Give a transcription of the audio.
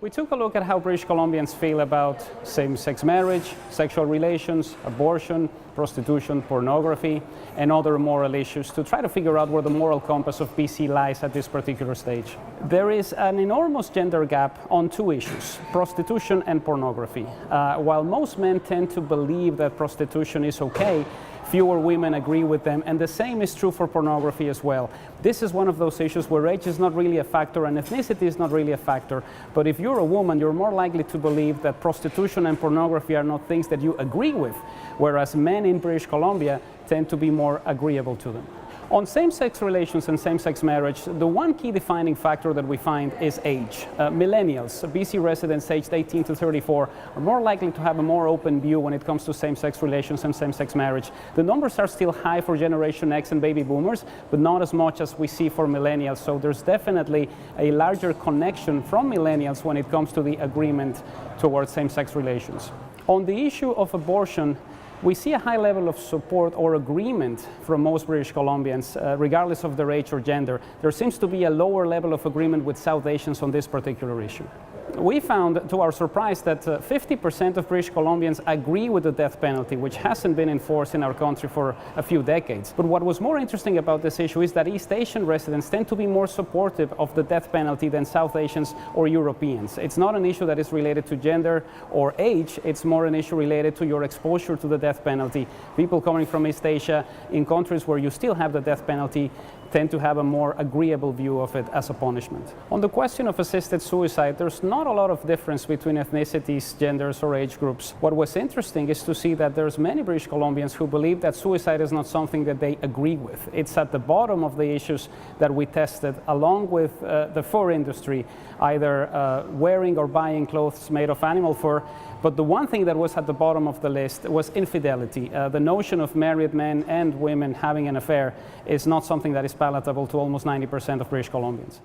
We took a look at how British Columbians feel about same-sex marriage, sexual relations, abortion, prostitution, pornography, and other moral issues to try to figure out where the moral compass of BC lies at this particular stage. There is an enormous gender gap on two issues, prostitution and pornography. While most men tend to believe that prostitution is okay, fewer women agree with them, and the same is true for pornography as well. This is one of those issues where age is not really a factor and ethnicity is not really a factor, but if you're a woman, you're more likely to believe that prostitution and pornography are not things that you agree with, whereas men in British Columbia tend to be more agreeable to them. On same-sex relations and same-sex marriage, the one key defining factor that we find is age. Millennials, BC residents aged 18 to 34, are more likely to have a more open view when it comes to same-sex relations and same-sex marriage. The numbers are still high for Generation X and baby boomers, but not as much as we see for millennials. So there's definitely a larger connection from millennials when it comes to the agreement towards same-sex relations. On the issue of abortion, we see a high level of support or agreement from most British Columbians, regardless of their age or gender. There seems to be a lower level of agreement with South Asians on this particular issue. We found, to our surprise, that 50% of British Columbians agree with the death penalty, which hasn't been enforced in our country for a few decades. But what was more interesting about this issue is that East Asian residents tend to be more supportive of the death penalty than South Asians or Europeans. It's not an issue that is related to gender or age, it's more an issue related to your exposure to the death penalty. People coming from East Asia in countries where you still have the death penalty tend to have a more agreeable view of it as a punishment. On the question of assisted suicide, there's not a lot of difference between ethnicities, genders, or age groups. What was interesting is to see that there's many British Columbians who believe that suicide is not something that they agree with. It's at the bottom of the issues that we tested, along with the fur industry, either wearing or buying clothes made of animal fur. But the one thing that was at the bottom of the list was infidelity. The notion of married men and women having an affair is not something that is palatable to almost 90% of British Columbians.